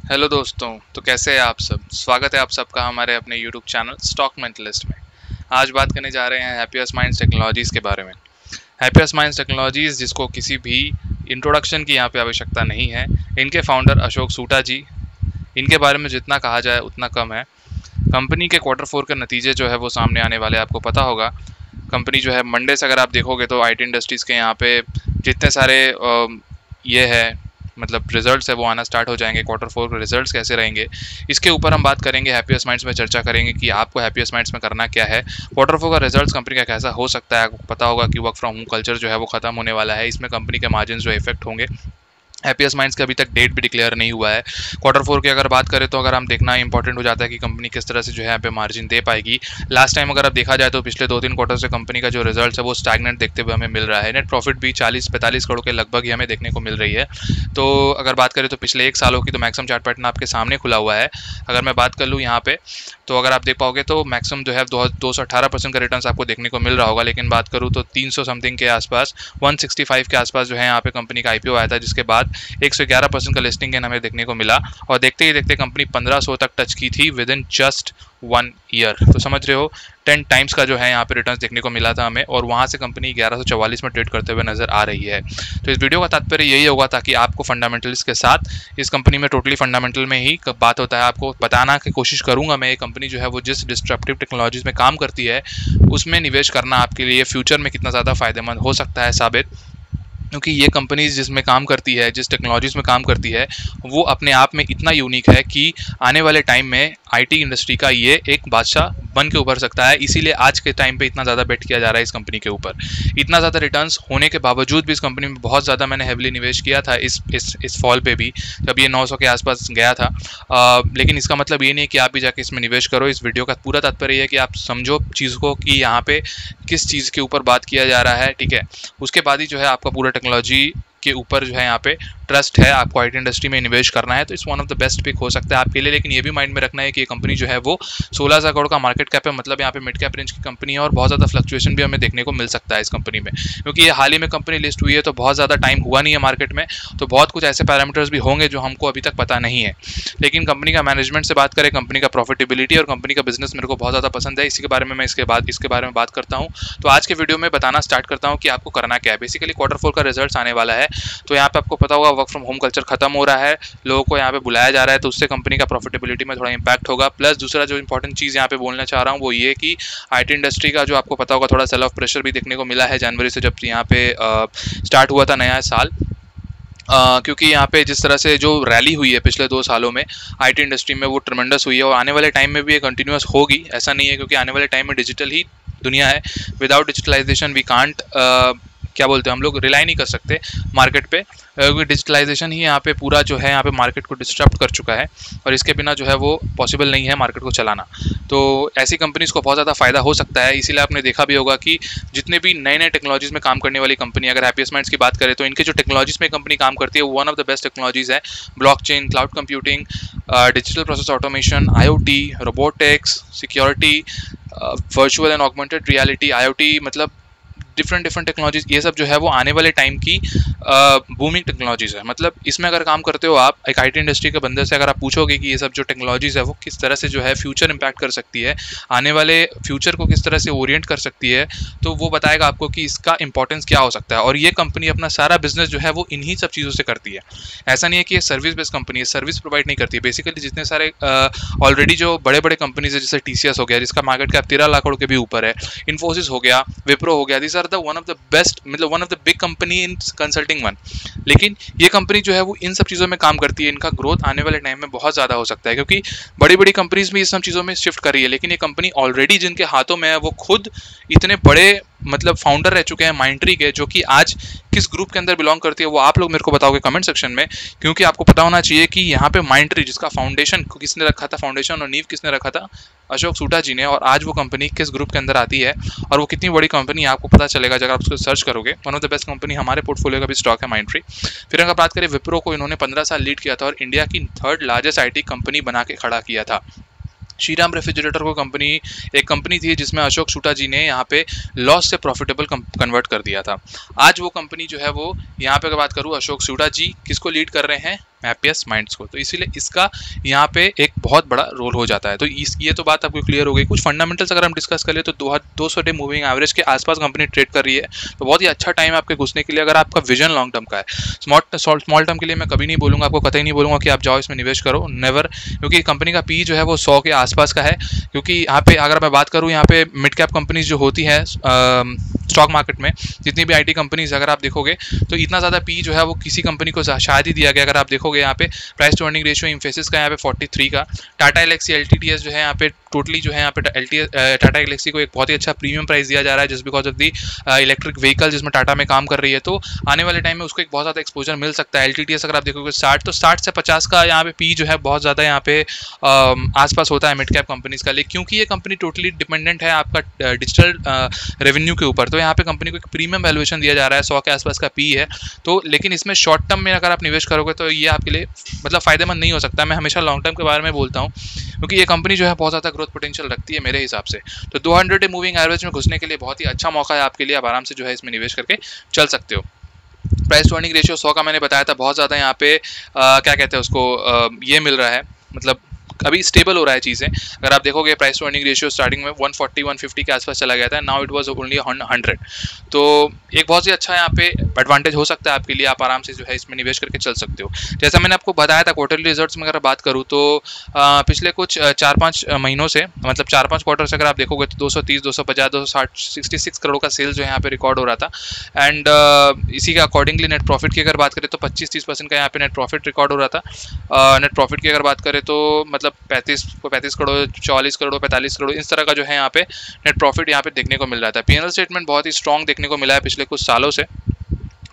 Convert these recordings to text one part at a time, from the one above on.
Hello दोस्तों, तो कैसे हैं आप सब। स्वागत है आप सबका हमारे अपने यूट्यूब चैनल स्टॉक मेंटलिस्ट में। आज बात करने जा रहे हैं हैप्पीएस्ट माइंड्स टेक्नोलॉजीज़ के बारे में। हैप्पीएस्ट माइंड्स टेक्नोलॉजीज़ जिसको किसी भी इंट्रोडक्शन की यहाँ पे आवश्यकता नहीं है। इनके फाउंडर अशोक सूटा जी, इनके बारे में जितना कहा जाए उतना कम है। कंपनी के Q4 के नतीजे जो है वो सामने आने वाले, आपको पता होगा। कंपनी जो है मंडे से अगर आप देखोगे तो आईटी इंडस्ट्रीज़ के यहाँ पे जितने सारे ये है मतलब रिजल्ट्स है वो आना स्टार्ट हो जाएंगे। Q4 के रिजल्ट्स कैसे रहेंगे इसके ऊपर हम बात करेंगे। हैप्पीएस्ट माइंड्स में चर्चा करेंगे कि आपको हैप्पीएस्ट माइंड्स में करना क्या है। Q4 का रिजल्ट्स कंपनी का कैसा हो सकता है। आपको पता होगा कि वर्क फ्रॉम होम कल्चर जो है वो खत्म होने वाला है। इसमें कंपनी के मार्जिन जो इफेक्ट होंगे। हैप्पीएस्ट माइंड्स का अभी तक डेट भी डिक्लेयर नहीं हुआ है। Q4 की अगर बात करें तो अगर हम देखना इंपॉर्टेंट हो जाता है कि कंपनी किस तरह से जो है यहाँ पे मार्जिन दे पाएगी। लास्ट टाइम अगर आप देखा जाए तो पिछले 2-3 क्वार्टर से कंपनी का जो रिजल्ट है वो स्टैग्नेंट देखते हुए हमें मिल रहा है। नेट प्रॉफिट भी 40-45 करोड़ के लगभग ही हमें देखने को मिल रही है। तो अगर बात करें तो पिछले 1 सालों की तो मैक्सिमम चार्ट पैटर्न आपके सामने खुला हुआ है। अगर मैं बात कर लूँ यहाँ पे तो अगर आप देख पाओगे तो मैक्सिमम जो है 218% का रिटर्न आपको देखने को मिल रहा होगा। लेकिन बात करूँ तो 300 समथिंग के आसपास 165 के आसपास जो है यहाँ पे कंपनी का आईपीओ आया था, जिसके बाद 111% का लिस्टिंग गेन हमें देखने को मिला। और देखते ही देखते कंपनी 1500 तक टच की थी विद इन जस्ट 1 ईयर। तो समझ रहे हो 10 टाइम्स का जो है यहाँ पे रिटर्न्स देखने को मिला था हमें, और वहाँ से कंपनी 1144 में ट्रेड करते हुए नजर आ रही है। तो इस वीडियो का तात्पर्य यही होगा ताकि आपको फंडामेंटल्स के साथ इस कंपनी में टोटली फंडामेंटल में ही बात होता है आपको बताना की कोशिश करूंगा मैं। ये कंपनी जो है वो जिस डिस्ट्रप्टिव टेक्नोलॉजीज में काम करती है उसमें निवेश करना आपके लिए फ्यूचर में कितना ज़्यादा फायदेमंद हो सकता है साबित। क्योंकि ये कंपनीज जिसमें काम करती है, जिस टेक्नोलॉजीज़ में काम करती है, वो अपने आप में इतना यूनिक है कि आने वाले टाइम में आईटी इंडस्ट्री का ये एक बादशाह बन के उभर सकता है। इसीलिए आज के टाइम पे इतना ज़्यादा बेट किया जा रहा है इस कंपनी के ऊपर। इतना ज़्यादा रिटर्न्स होने के बावजूद भी इस कंपनी में बहुत ज़्यादा मैंने हेवली निवेश किया था इस फॉल पे भी, जब ये 900 के आसपास गया था। लेकिन इसका मतलब ये नहीं है कि आप भी जाके इसमें निवेश करो। इस वीडियो का पूरा तात्पर्य ये है कि आप समझो चीज़ को कि यहाँ पे किस चीज़ के ऊपर बात किया जा रहा है, ठीक है। उसके बाद ही जो है आपका पूरा टेक्नोलॉजी के ऊपर जो है यहाँ पे ट्रस्ट है। आपको आईटी इंडस्ट्री में इन्वेस्ट करना है तो it's one of the best pick हो सकता है आपके लिए। लेकिन ये भी माइंड में रखना है कि ये कंपनी जो है वो 16,000 करोड़ का मार्केट कैप है, मतलब यहाँ पे मिड कैप रेंज की कंपनी है। और बहुत ज़्यादा फ्लक्चुएशन भी हमें देखने को मिल सकता है इस कंपनी में, क्योंकि ये हाल ही में कंपनी लिस्ट हुई है तो बहुत ज़्यादा टाइम हुआ नहीं है मार्केट में। तो बहुत कुछ ऐसे पैरामीटर्स भी होंगे जो हमको अभी तक पता नहीं है। लेकिन कंपनी का मैनेजमेंट से बात करें, कंपनी का प्रॉफिटेबिलिटी और कंपनी का बिजनेस मेरे को बहुत ज़्यादा पसंद है। इसी के बारे में मैं इसके बारे में बात करता हूँ। तो आज के वीडियो में बताना स्टार्ट करता हूँ कि आपको करना क्या है। बेसिकली Q4 का रिजल्ट आने वाला है, तो यहाँ पे आपको पता होगा वर्क फ्रॉम होम कल्चर खत्म हो रहा है, लोगों को यहाँ पे बुलाया जा रहा है, तो उससे कंपनी का प्रॉफिटेबिलिटी में थोड़ा इंपैक्ट होगा। प्लस दूसरा जो इंपॉर्टेंट चीज़ यहाँ पे बोलना चाह रहा हूँ वो ये कि आईटी इंडस्ट्री का जो आपको पता होगा थोड़ा सेल ऑफ प्रेशर भी देखने को मिला है जनवरी से, जब यहाँ पे स्टार्ट हुआ था नया साल। क्योंकि यहाँ पे जिस तरह से जो रैली हुई है पिछले 2 सालों में आईटी इंडस्ट्री में वो ट्रमेंडस हुई है, और आने वाले टाइम में भी ये कंटिन्यूस होगी। ऐसा नहीं है, क्योंकि आने वाले टाइम में डिजिटल ही दुनिया है। विदाउट डिजिटलाइजेशन वी कांट क्या बोलते हैं हम लोग, रिलाई नहीं कर सकते मार्केट पे, क्योंकि डिजिटलाइजेशन ही यहाँ पे पूरा जो है यहाँ पे मार्केट को डिस्टर्ब कर चुका है, और इसके बिना जो है वो पॉसिबल नहीं है मार्केट को चलाना। तो ऐसी कंपनीज को बहुत ज़्यादा फायदा हो सकता है। इसीलिए आपने देखा भी होगा कि जितने भी नए नए टेक्नोलॉजीज़ में काम करने वाली कंपनी, अगर हैप्पीएस्ट माइंड्स की बात करें तो इनके जो टेक्नोलॉजीज़ में कंपनी काम करती है वो one of the best technologies है। Blockchain, cloud computing, digital process automation, IoT, robotics, security, virtual and augmented reality, IoT, मतलब डिफरेंट टेक्नोलॉजीज, ये सब जो है वो आने वाले टाइम की बूमिंग टेक्नोलॉजीज है। मतलब इसमें अगर काम करते हो आप, एक आईटी इंडस्ट्री के बंदे से अगर आप पूछोगे कि ये सब जो टेक्नोलॉजीज है वो किस तरह से जो है फ्यूचर इंपैक्ट कर सकती है, आने वाले फ्यूचर को किस तरह से ओरिएंट कर सकती है, तो वो बताएगा आपको कि इसका इंपॉर्टेंस क्या हो सकता है। और ये कंपनी अपना सारा बिजनेस जो है वो इन्हीं सब चीज़ों से करती है। ऐसा नहीं है कि ये सर्विस बेस्ड कंपनी है, सर्विस प्रोवाइड नहीं करती है। बेसिकली जितने सारे ऑलरेडी जो बड़े बड़े कंपनीज है, जैसे TCS हो गया जिसका मार्केट कैप 13 लाख करोड़ के भी ऊपर है, इन्फोसिस हो गया, विप्रो हो गया, these are the one of the best, मतलब one of the big company in consulting one. लेकिन ये कंपनी जो है वो इन सब चीज़ों में काम करती है। इनका ग्रोथ आने वाले टाइम में बहुत ज़्यादा हो सकता है, क्योंकि बड़ी बड़ी कंपनीज भी इस सब चीज़ों में शिफ्ट कर रही है। लेकिन ये कंपनी ऑलरेडी जिनके हाथों में है वो खुद इतने बड़े मतलब फाउंडर रह चुके हैं माइंडट्री के, जो कि आज किस ग्रुप के अंदर बिलोंग करती है वो आप लोग मेरे को बताओगे कमेंट सेक्शन में। क्योंकि आपको पता होना चाहिए कि यहाँ पे माइंडट्री जिसका फाउंडेशन किसने रखा था, फाउंडेशन और नींव किसने रखा था, अशोक सूटा जी ने। और आज वो कंपनी किस ग्रुप के अंदर आती है और वो कितनी बड़ी कंपनी है आपको पता चलेगा जब आप उसको सर्च करोगे। One of the best company हमारे पोर्टफोलियो का भी स्टॉक है माइंडट्री। फिर अगर बात करें विप्रो को, इन्होंने 15 साल लीड किया था और इंडिया की 3rd लार्जेस्ट IT कंपनी बना के खड़ा किया था। श्रीराम रेफ्रिजरेटर को कंपनी एक कंपनी थी जिसमें अशोक सूटा जी ने यहाँ पे लॉस से प्रॉफिटेबल कन्वर्ट कर दिया था। आज वो कंपनी जो है वो यहाँ पे अगर बात करूँ, अशोक सूटा जी किसको लीड कर रहे हैं, हैप्पीएस्ट माइंड्स को। तो इसीलिए इसका यहाँ पे एक बहुत बड़ा रोल हो जाता है। तो ये तो बात आपको क्लियर हो गई। कुछ फंडामेंटल्स अगर हम डिस्कस करें तो 200 डे मूविंग एवरेज के आसपास कंपनी ट्रेड कर रही है, तो बहुत ही अच्छा टाइम है आपके घुसने के लिए अगर आपका विजन लॉन्ग टर्म का है। स्मॉल टर्म के लिए मैं कभी नहीं बोलूँगा, आपको कतई नहीं बोलूँगा कि आप जाओ इसमें निवेश करो, नेवर, क्योंकि कंपनी का पी जो है वो 100 के आसपास का है। क्योंकि यहाँ पे अगर मैं बात करूँ, यहाँ पे मिड कैप कंपनीज जो होती है स्टॉक मार्केट में, जितनी भी आईटी कंपनीज अगर आप देखोगे तो इतना ज़्यादा पी जो है वो किसी कंपनी को शायद ही दिया गया। अगर आप देखोगे यहाँ पे price to earning ratio Infosys का यहाँ पे 43 का, टाटा एलेक्सी एलटीटीएस जो है यहाँ पे टोटली जो है यहाँ पे टाटा एलेक्सी को एक बहुत ही अच्छा प्रीमियम प्राइस दिया जा रहा है just because of the electric vehicle जिसमें टाटा में काम कर रही है। तो आने वाले टाइम में उसको एक बहुत ज़्यादा एक्सपोजर मिल सकता है। एलटीटीएस अगर आप देखोगे 60, तो 60 से 50 का यहाँ पे पी जो है बहुत ज़्यादा यहाँ पे आसपास होता है मिड कैप कंपनीज का लिए, क्योंकि ये कंपनी टोटली डिपेंडेंट है आपका डिजिटल रेवेन्यू के ऊपर। तो यहाँ पे कंपनी को एक प्रीमियम वैल्यूएशन दिया जा रहा है, 100 के आसपास का पी है। तो लेकिन इसमें शॉर्ट टर्म में अगर आप निवेश करोगे तो ये आपके लिए मतलब फ़ायदेमंद नहीं हो सकता। मैं हमेशा लॉन्ग टर्म के बारे में बोलता हूँ, क्योंकि ये कंपनी जो है बहुत ज़्यादा ग्रोथ पोटेंशियल रखती है मेरे हिसाब से। तो 200 डे मूविंग एवरेज में घुसने के लिए बहुत ही अच्छा मौका है आपके लिए, आप आराम से जो है इसमें निवेश करके चल सकते हो। प्राइस टू अर्निंग रेशियो 100 का मैंने बताया था, बहुत ज़्यादा यहाँ पे क्या कहते हैं उसको, ये मिल रहा है, मतलब अभी स्टेबल हो रहा है चीज़ें। अगर आप देखोगे price to earning ratio starting में 140-150 के आसपास चला गया था, नाउ इट वाज ओनली 100। तो एक बहुत ही अच्छा यहाँ पे एडवांटेज हो सकता है आपके लिए, आप आराम से जो है इसमें निवेश करके चल सकते हो। जैसा मैंने आपको बताया था क्वार्टरली रिजल्ट्स में अगर बात करूँ तो पिछले कुछ 4-5 महीनों से, मतलब 4-5 क्वार्टर से अगर आप देखोगे तो 230, 250, 260, 66 करोड़ का सेल्स जो यहाँ पे रिकॉर्ड हो रहा था। एंड इसी के अकॉर्डिंगली नेट प्रॉफिट की अगर बात करें तो 25-30% का यहाँ पे नेट प्रॉफिट रिकॉर्ड हो रहा था। नेट प्रॉफिट की अगर बात करें तो मतलब 35 करोड़, 40 करोड़, 45 करोड़, इस तरह का जो है यहाँ पे नेट प्रॉफिट यहाँ पे देखने को मिल रहा था। पीएनएल स्टेटमेंट बहुत ही स्ट्रॉन्ग देखने को मिला है पिछले कुछ सालों से।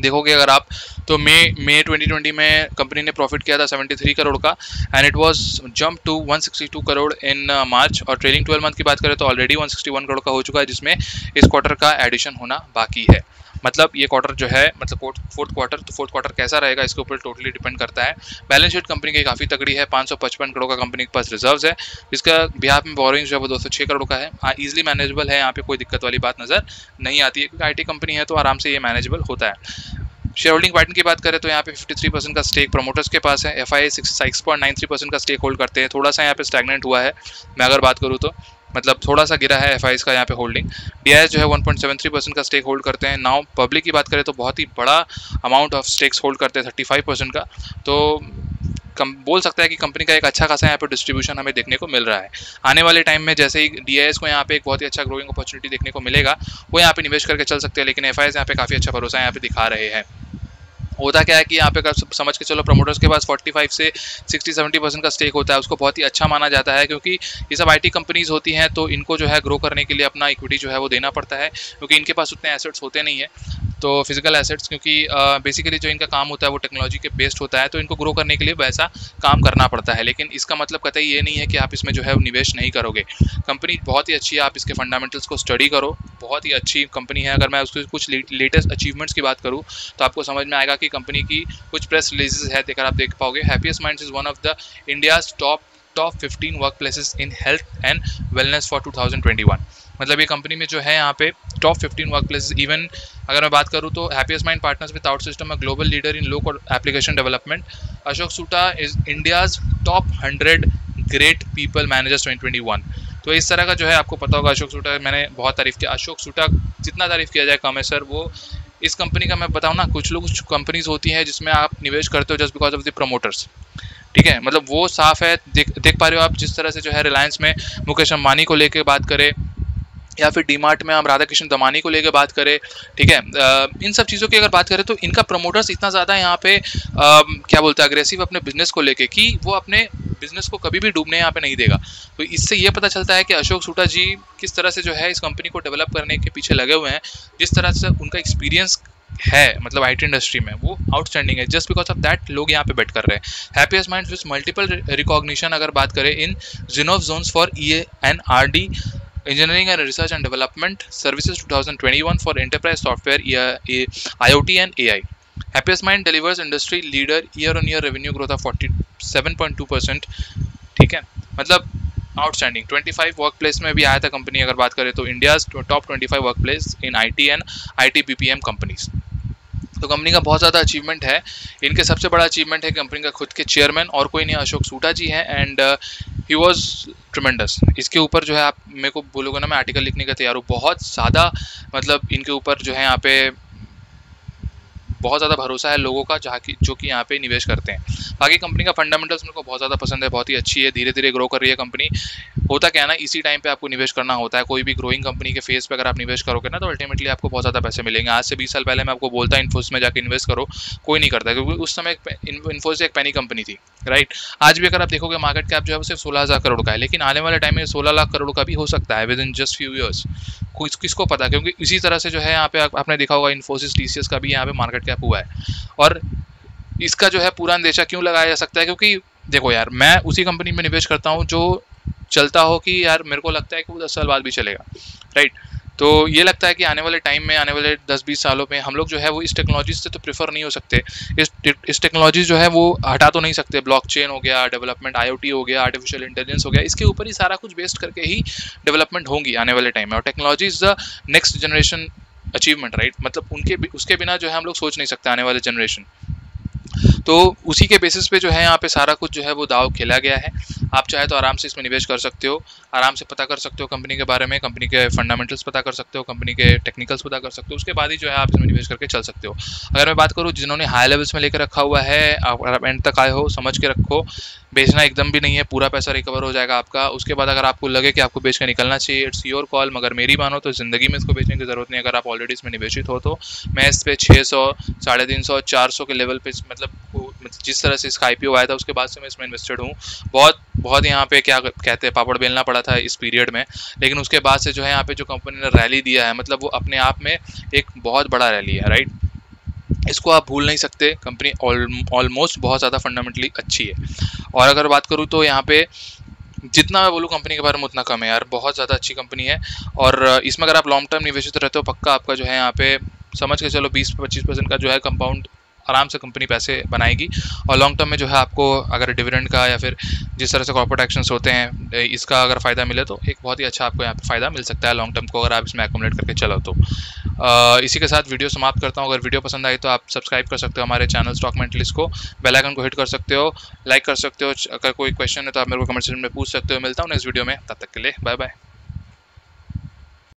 देखोगे अगर आप तो मई 2020 में कंपनी ने प्रॉफिट किया था 73 करोड़ का, and it was jump to 162 crore in March. और ट्रेलिंग 12 मंथ की बात करें तो ऑलरेडी 161 करोड़ का हो चुका है, जिसमें इस क्वार्टर का एडिशन होना बाकी है। मतलब ये क्वार्टर जो है, मतलब फोर्थ क्वार्टर कैसा रहेगा इसके ऊपर टोटली डिपेंड करता है। बैलेंस शीट कंपनी की काफ़ी तगड़ी है, 555 करोड़ का कंपनी के पास रिजर्व्स है, जिसका बिहाफ में बोरिंग जो है वो 206 करोड़ का है। ईजिली मैनेजेबल है, यहाँ पे कोई दिक्कत वाली बात नज़र नहीं आती है, क्योंकि आईटी कंपनी है तो आराम से ये मैनेजेबल होता है। शेयर होल्डिंग पैटर्न की बात करें तो यहाँ पे 53% का स्टेक प्रमोटर्स के पास है। एफआईआई 6.93% का स्टेक होल्ड करते हैं, थोड़ा सा यहाँ पे स्टैग्नेंट हुआ है मैं अगर बात करूँ तो, मतलब थोड़ा सा गिरा है एफआईआई का यहाँ पे होल्डिंग। डीआईएस जो है 1.73% का स्टेक होल्ड करते हैं। नाउ पब्लिक की बात करें तो बहुत ही बड़ा अमाउंट ऑफ स्टेक्स होल्ड करते हैं, 35% का। तो बोल सकता है कि कंपनी का एक अच्छा खासा यहाँ पे डिस्ट्रीब्यूशन हमें देखने को मिल रहा है। आने वाले टाइम में जैसे ही डीआईएस को यहाँ पे एक बहुत ही अच्छा ग्रोइंग अपॉर्चुनिटी देखने को मिलेगा, वो यहाँ पे निवेश करके चल सकते हैं। लेकिन एफआईआई यहाँ पे काफ़ी अच्छा भरोसा यहाँ पे दिखा रहे हैं। होता क्या है कि यहाँ पे अगर समझ के चलो प्रमोटर्स के पास 45 से 60-70% का स्टेक होता है, उसको बहुत ही अच्छा माना जाता है, क्योंकि ये सब आईटी कंपनीज होती हैं तो इनको जो है ग्रो करने के लिए अपना इक्विटी जो है वो देना पड़ता है, क्योंकि इनके पास उतने एसेट्स होते नहीं है, तो फिजिकल एसेट्स, क्योंकि बेसिकली जो इनका काम होता है वो टेक्नोलॉजी के बेस्ड होता है, तो इनको ग्रो करने के लिए वैसा काम करना पड़ता है। लेकिन इसका मतलब कतई ये नहीं है कि आप इसमें जो है निवेश नहीं करोगे। कंपनी बहुत ही अच्छी है, आप इसके फंडामेंटल्स को स्टडी करो, बहुत ही अच्छी कंपनी है। अगर मैं उसके कुछ लेटेस्ट अचीवमेंट्स की बात करूँ तो आपको समझ में आएगा कि कंपनी की कुछ प्रेस रिलीजेस है, देखकर आप देख पाओगे। Happiest minds is one of the India's top 15 work places in health and wellness for 2021। मतलब ये कंपनी में जो है यहाँ पे टॉप 15 वर्क प्लेसेस, इवन अगर मैं बात करूँ तो Happiest Mind partners with OutSystems, global leader in low code application development. Ashok Soota is India's top 100 great people managers 2021। तो इस तरह का जो है आपको पता होगा अशोक सूटा, मैंने बहुत तारीफ किया। अशोक सूटा जितना तारीफ किया जाए कम है सर। वो इस कंपनी का मैं बताऊँ ना, कुछ कंपनीज होती हैं जिसमें आप निवेश करते हो just because of the promoters, ठीक है, मतलब वो साफ है। देख पा रहे हो आप जिस तरह से जो है रिलायंस में मुकेश अंबानी को लेकर बात करें, या फिर डीमार्ट में हम राधा कृष्ण दमानी को लेकर बात करें, ठीक है, इन सब चीज़ों की अगर बात करें तो इनका प्रमोटर्स इतना ज़्यादा यहाँ पे क्या बोलते हैं अग्रेसिव अपने बिजनेस को लेके, कि वो अपने बिजनेस को कभी भी डूबने यहाँ पे नहीं देगा। तो इससे ये पता चलता है कि अशोक सूटा जी किस तरह से जो है इस कंपनी को डेवलप करने के पीछे लगे हुए हैं, जिस तरह से उनका एक्सपीरियंस है मतलब आईटी इंडस्ट्री में वो आउटस्टैंडिंग है। जस्ट बिकॉज ऑफ दैट लोग यहाँ पे बेट कर रहे हैं। Happiest Minds with multiple recognition अगर बात करें in Zinnov zones for ENRD Engineering and Research and Development Services 2021 for Enterprise Software, IoT and AI. Happiest Mind delivers industry leader year-on-year revenue growth of 47.2%, ठीक है, मतलब आउटस्टैंडिंग। 25 वर्क प्लेस में भी आया था कंपनी अगर बात करें तो, India's top 25 work place in IT and IT BPM companies. तो कंपनी का बहुत ज़्यादा अचीवमेंट है। इनके सबसे बड़ा अचीवमेंट है कंपनी का खुद के चेयरमैन, और कोई नहीं, अशोक सूटा जी हैं, एंड ही वॉज ट्रिमेंडस। इसके ऊपर जो है आप मेरे को बोलोगे ना, मैं आर्टिकल लिखने का तैयार हूँ। बहुत ज़्यादा मतलब इनके ऊपर जो है यहाँ पे बहुत ज़्यादा भरोसा है लोगों का, जो कि यहाँ पे निवेश करते हैं। बाकी कंपनी का फंडामेंटल्स मेरे को बहुत ज़्यादा पसंद है, बहुत ही अच्छी है, धीरे धीरे ग्रो कर रही है कंपनी। होता क्या है ना, इसी टाइम पे आपको निवेश करना होता है। कोई भी ग्रोइंग कंपनी के फेस पे अगर आप निवेश करोगे ना, तो अल्टीमेटली आपको बहुत ज़्यादा पैसे मिलेंगे। आज से 20 साल पहले मैं आपको बोलता इन्फोसिस में जाकर इन्वेस्ट करो, कोई नहीं करता, क्योंकि उस समय इन्फोसिस एक पैनी कंपनी थी, राइट। आज भी अगर आप देखोगे मार्केट कैप जो है वो सिर्फ 16,000 करोड़ का है, लेकिन आने वाले टाइम में 16 लाख करोड़ का भी हो सकता है with in just few years. किसको पता, क्योंकि इसी तरह से जो है यहाँ पे आपने देखा होगा इन्फोसिस टीसीएस का भी यहाँ पे मार्केट कैप हुआ है। और इसका जो है पूरा अंदेशा क्यों लगाया जा सकता है, क्योंकि देखो यार, मैं उसी कंपनी में निवेश करता हूँ जो चलता हो कि यार मेरे को लगता है कि वो 10 साल बाद भी चलेगा, राइट। तो ये लगता है कि आने वाले टाइम में, आने वाले 10-20 सालों में हम लोग जो है वो इस टेक्नोलॉजी से तो प्रेफर नहीं हो सकते। इस टेक्नोलॉजी जो है वो हटा तो नहीं सकते। ब्लॉकचेन हो गया, डेवलपमेंट IoT हो गया, आर्टिफिशियल इंटेलिजेंस हो गया, इसके ऊपर ही सारा कुछ बेस्ड करके ही डेवलपमेंट होंगी आने वाले टाइम में। और technology is the next generation achievement, right. मतलब उसके बिना जो है हम लोग सोच नहीं सकते आने वाले जनरेशन। तो उसी के बेसिस पे जो है यहाँ पे सारा कुछ जो है वो दाव खेला गया है। आप चाहे तो आराम से इसमें निवेश कर सकते हो, आराम से पता कर सकते हो कंपनी के बारे में, कंपनी के फंडामेंटल्स पता कर सकते हो, कंपनी के टेक्निकल्स पता कर सकते हो, उसके बाद ही जो है आप इसमें निवेश करके चल सकते हो। अगर मैं बात करूँ जिन्होंने हाई लेवल्स में लेकर रखा हुआ है, अगर आप एंड तक आए हो, समझ के रखो, बेचना एकदम भी नहीं है, पूरा पैसा रिकवर हो जाएगा आपका। उसके बाद अगर आपको लगे कि आपको बेच के निकलना चाहिए, इट्स योर कॉल, मगर मेरी मानो तो ज़िंदगी में इसको बेचने की ज़रूरत नहीं। अगर आप ऑलरेडी इसमें निवेशित हो तो मैं इस पर 600, 350, 400 के लेवल पे मतलब जिस तरह से इसका IPO आया था उसके बाद से मैं इसमें इन्वेस्टेड हूँ। बहुत यहाँ पे क्या कहते हैं, पापड़ बेलना पड़ा था इस पीरियड में, लेकिन उसके बाद से जो है यहाँ पे जो कंपनी ने रैली दिया है, मतलब वो अपने आप में एक बहुत बड़ा रैली है, राइट। इसको आप भूल नहीं सकते। कंपनी ऑलमोस्ट बहुत ज़्यादा फंडामेंटली अच्छी है। और अगर बात करूँ तो यहाँ पे जितना मैं बोलूँ कंपनी के बारे में उतना कम है यार, बहुत ज़्यादा अच्छी कंपनी है। और इसमें अगर आप लॉन्ग टर्म निवेशित रहते हो, पक्का आपका जो है यहाँ पे समझ के चलो 20-25% का जो है कंपाउंड आराम से कंपनी पैसे बनाएगी। और लॉन्ग टर्म में जो है आपको अगर डिविडेंड का या फिर जिस तरह से कॉर्पोरेट एक्शंस होते हैं, इसका अगर फ़ायदा मिले तो एक बहुत ही अच्छा आपको यहाँ पे फ़ायदा मिल सकता है लॉन्ग टर्म को, अगर आप इसमें एकोमुलेट करके चलो तो। इसी के साथ वीडियो समाप्त करता हूँ। अगर वीडियो पसंद आई तो आप सब्सक्राइब कर सकते हो हमारे चैनल स्टॉक मेंटलिस्ट को, बेल आइकन को हिट कर सकते हो, लाइक कर सकते हो। अगर कोई क्वेश्चन है तो आप मेरे को कमेंट सेक्शन में पूछ सकते हो। मिलता हूँ नेक्स्ट वीडियो में, तब तक के लिए बाय बाय।